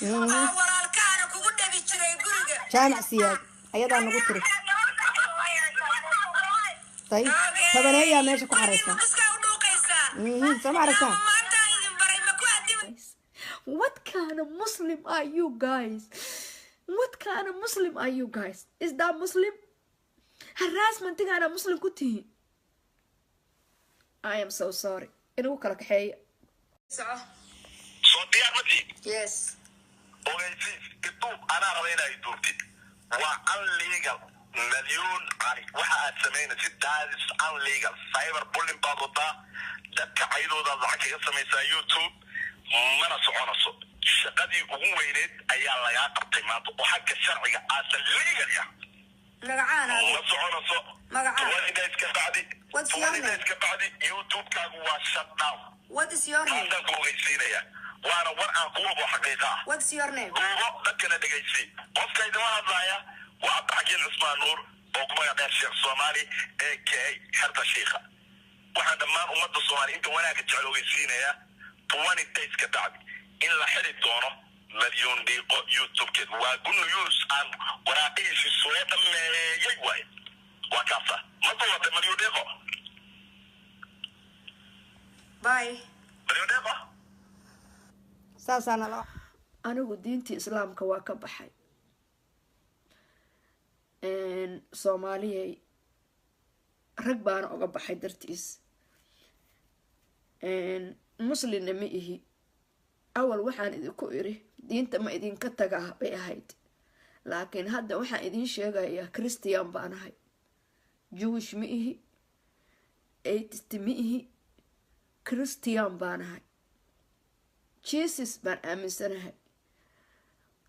walaalkaana kugu dhabi jiray guriga jaamac siyaad ayadaa nagu tiri طيب tabaneeyaa meesha ku xareysan sama aragtaan what kind of Muslim are you guys? What kind of Muslim are you guys? Is that Muslim? Harassment tigana Muslim ku tihiin. I am so sorry. Inuu kala kaxeeyo. So diyaar ma tihiin? Yes. ogeysiis youtube anaa raba inaa duubtid waa unlegal مليون واحد سمينا ستة unlegal cyber bullying baad wadaa dadka caydooda lacag kaga samaysaa youtube mana soconayso shaqadii ugu weyneed ayaa lagaa qabtay maanta oo xagga sharciga aasan legal ah magacaana ma soconayso What's your name? youtube kaagu waa shut down. What is your name? Dadka ogeysiinaya waana war aan kuwa xaqiiqa ah. What's your name? dadka dhageysi qofka idin hadlaaya waa Abdul Usman Nur oo kuma yaqaan Sheekh Soomaali AK harta sheekha waxaan dhammaan ummadda Soomaali inta wanaagga jecel ogeysiinaya 20 days ka bacdi in la xiri doono مليون دقيقة يوتيوب كده وأقول نيوز عن وراقي في السويد يجوي وكافة ما طلعت مليون دقيقة باي مليون دقيقة saasana la anigu diintii islaamka waa ka baxay Soomaaliyay rag baan uga baxay dartiis muslimna ma ihi awal waxaan idinku iri diinta ma idinka tagaa bay ahayd laakiin hadda waxaan idin sheegayaa Christian baan ahay Jewish ma ihi atheist ma ihi Christian baan ahay Jesus baan aaminsanahay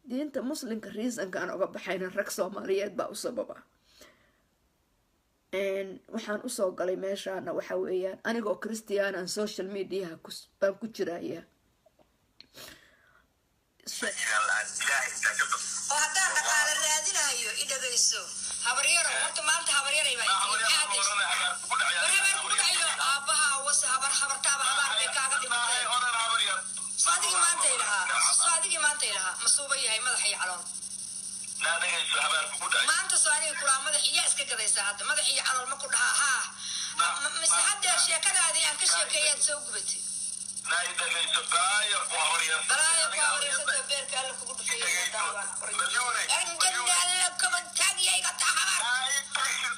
diinta muslimka reasonka aan uga baxayna rag Soomaaliyeed baa u sababa waxaan u soo galay meeshaana waxa weeyaan anigoo Christian aan social media baan ku jiraaya وهذا نقال الرادينايو إذا جيسو هبريرو وقت ما أنت هبريري باي أبها وس هبر تابع هبر بكاغا صادق ما أنت لها مصوبة هي مدحي علون ما أنت صاني كلام مدحي ياسك كذا يساعد مدحي علون ما كلها ها مسحد الشيء كذا هذه أنك شيء كي تسوق بتي لا يدري سبايا وهوريا بيرك أنا كنت في عندنا كمان تاني أي قطع حمار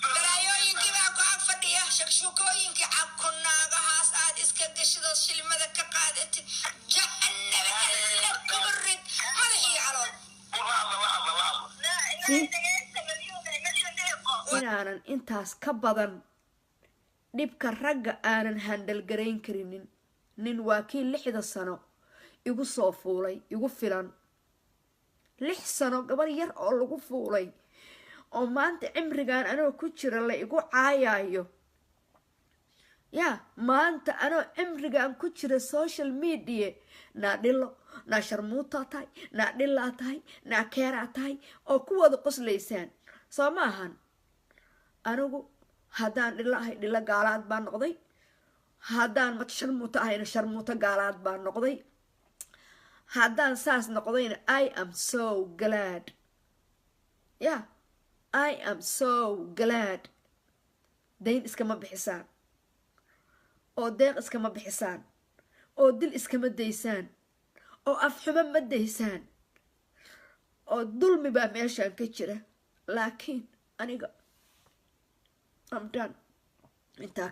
برايو ينكي معكو عفدية شكشوكو ينكي عكونا غاس عاد إسكدش ذو الشلي مذاك قادت جهنم ألا كبرد ملحي علون inaanan intaas ka badan dhibka ragga aanan handal garayn karinin nin waa kii 6 sano igu soo fuulay igu filan 6 sano gabar yar oo lagu fuulay oo maanta cimrigan anoo ku jira la igu caayayo ya maanta anoo cimrigan ku jira social media na dhilo na sharmuuta tahay na dhila tahay na keera tahay oo ku wada qoslaysaan soo maahan anigu haddaan dhilahay dhila gaalaad baan noqday haddaan mat sharmuuta ahayna sharmuuta gaalaad baan noqday haddaan saas noqdayna I am so glad yeah I am so glad dayn iskama bixisaan oo deeq iskama bixisaan oo dil iskama daysaan oo afxumo ma daysaan oo dulmi baa meeshaan ka jira laakiin aniga I'm done intaa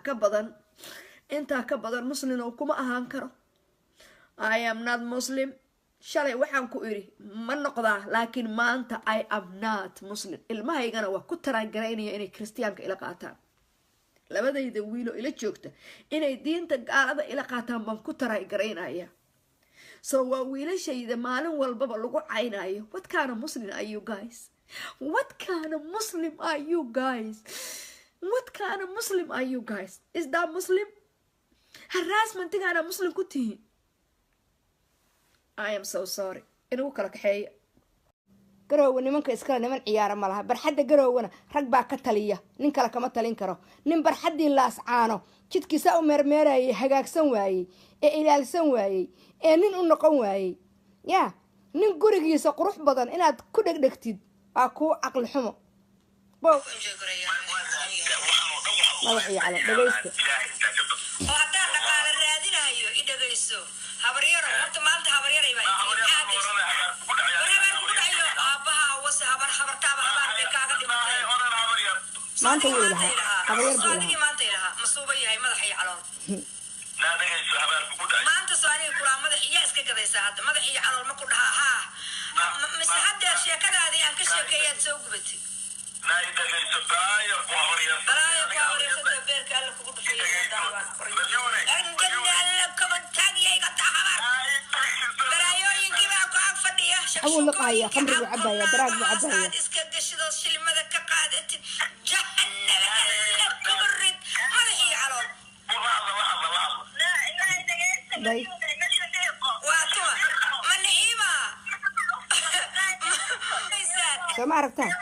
ka badan muslim oo kuma ahaan karo I am not Muslim shalay waxaan ku iri ma noqdaa laakiin maanta I am not Muslim ilmahaygana waa ku taraagaraynaya inay Kristiyaanka ila qaataan labadayda wiilo ila joogta inay diinta gaalada ila qaataan baan ku taraagaraynaya so waa wiilashayda maalin walbaba lagu caynayo what kind of Muslim are you guys what kind of Muslim are you guys what kind of Muslim are you guys is that Muslim harassment tigana Muslim ku tihiin I am so sorry inuu kala kaxeeyo garowga nimanka iskala niman ciyaara ma laha barxadda garowgana rag baa ka taliya nin kale kama talin karo nin barxaddii laas caano jidkiisa u meermeerayay hagaagsan waayey ee ilaalsan waayey ee nin u noqon waayey yaa nin gurigiisa qurux badan inaad ku dhegdhegtid waa kuu caqli xumo bow madaxii calo dhagaysta oo haddaan dhaqaale raadinayo i dhagayso habaryaro horta maanta habaryaray baa warhabaarkudhayo aabbaha wase habartaaba habaarkay kaaga dhimatay maanta wuu lahaa habaryar buu adigii lahaa maanta ilahaa masuuba yahay madaxii calool maanta soaniga kulaa madax iyaa iska gadaysaa hadda madax iyo calool ma ku dhahaa haa mise haddeer sheekadaadii aan ka sheekeeyaad soo gubatay balaayo ku habaryasada beerka alla kugu dhufaybalaayoyinkii baa ku ag fadhiya abuu liqahaya khamri buu cabaya daraag buu cabaya iska gashidood shilmada ka qaadatid jahannaba alla kugu rid madax iyo calool day waa tuma ma niciima soo ma aragtaan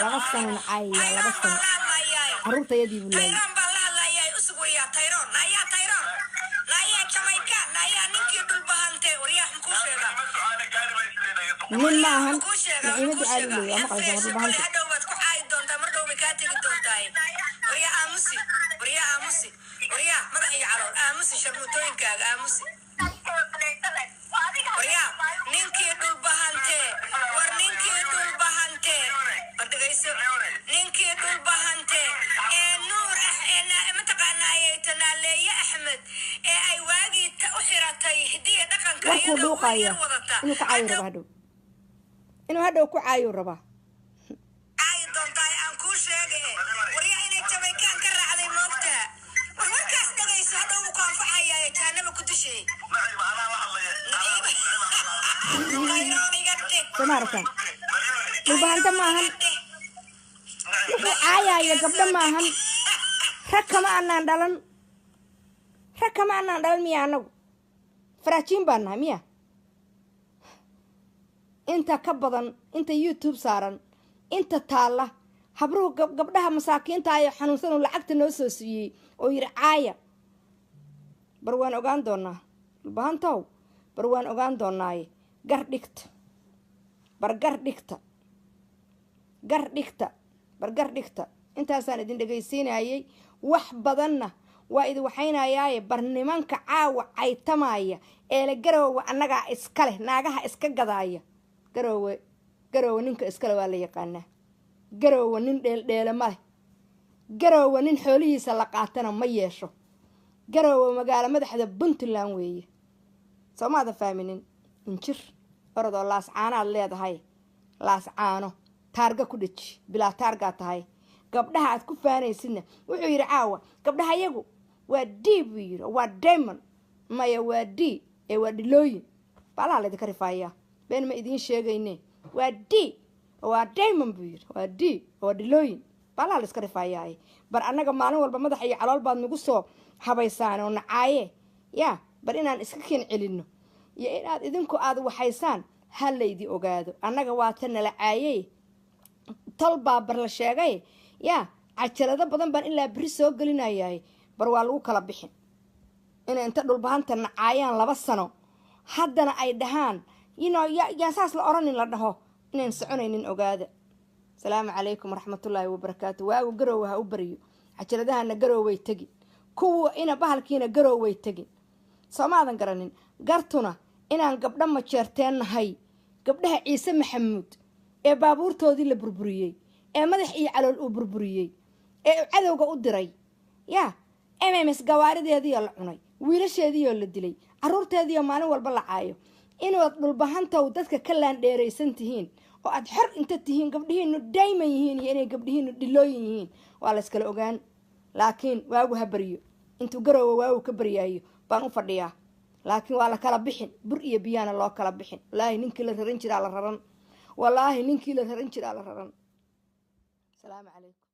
laba sano nacaya laba sano caruurtayadii buu leeyay nin ma ahan naciimadu caadi leeya waa maqlaysa dhulbahanta ninkii dhulbahante war ninkii dhulbahante ninkii dhulbahante ee nuur mataqaanaaye tanaaleeye axmed ee ay waagii u xiratay hidiya dhaqanka warkuu dhuuqaya inuu ka caayo raba hadhow inuu hadhow ku caayo rabaa caayi doontaay aan kuu sheege waryaa inay jamaykaan ka raacday moogtaa war markaas dhagayso hadhow ku anfaxayaa jahanaba ku dushay soo ma aragtaan dhulbahanta ma ahan wuxuu caayaya gabdho ma ahan rag kama anaan dhalan miya anagu faraajiin baan nahay miya inta ka badan inta youtube saaran inta taalla habruhu gabdhaha masaakiinta ayo xanuunsan oo lacagta noo soo siiyey oo yidhi caaya bar waan ogaan doonaa dhulbahantow bar waan ogaan doonaaye gar dhigta bar gar dhigta intaasaan idin dhegaysiinayay wax badanna waa idin waxaynayaaye bar nimanka caawa caytamaya eele garoowe annagaa iska leh naagaha iska gadaaya garoowe ninka iskale waa la yaqaanaa garoowe nin dheeldheele ma leh garoowe nin xoolihiisa la qaatana ma yeesho garoowe magaalo madaxda puntland weeye soo maada fahminin injir orodoo laascaanaad leedahay laascaano taarga ku dheji bilaa taargaa tahay gabdhaha aad ku faanaysidna wuxuu yidhi caawa gabdhaha iyagu waa d buu yidhi waa diamond maya waa d ee waa dhilooyin baalaha laydinka rifaaya been ma idiin sheegayne waa d waa diamond buu yidhi waa d waa dhilooyin baalaha layska rifaayaaye bar annaga maalin walba madaxa iyo calool baad nagu soo habaysaan oo nacaaye yaa bar inaan iska kin celinno iyo inaad idinku aad waxaysaan ha laydi ogaado annaga waa ta nala caayey tol baa bar la sheegay yaa cajalado badan baan ilaa beri soo gelinayay bar waa lagu kala bixin inay inta dhulbahanta nacaayaan 2 sano haddana ay dhahaan yaa saas la oranin la dhaho inayn soconaynin ogaada salaamu calaykum waraxmatullaahi wabarakaatu waagu garoowe ha u bariyo cajaladahana garooway tegin kuwa ina bahalkiina garooway tegin soomaadan garanin gartuna inaan gabdho majeerteen nahay gabdhaha ciise maxamuud ee baabuurtoodii la burburiyey ee madax iyo calool uu burburiyey ee cadowga u diray yaa mms gawaarideediioo la cunay wiilasheediioo la dilay caruurteediioo maalin walba la caayo inaad dhulbahantow dadka ka laandheeraysan tihiin oo aad xor inta tihiin gabdhihiinu dayman yihiin iyo inay gabdhihiinu dhilooyin yihiin waa la iskala ogaan laakiin waagu ha baryo intuu garoowe waagu ka baryaayo baan u fadhiyaa laakiin waa la kala bixin bur iyo biyaana loo kala bixin wallaahi ninkii la raran jiraa la raran wallaahi ninkii la raran jiraa la raran salaamu calaykum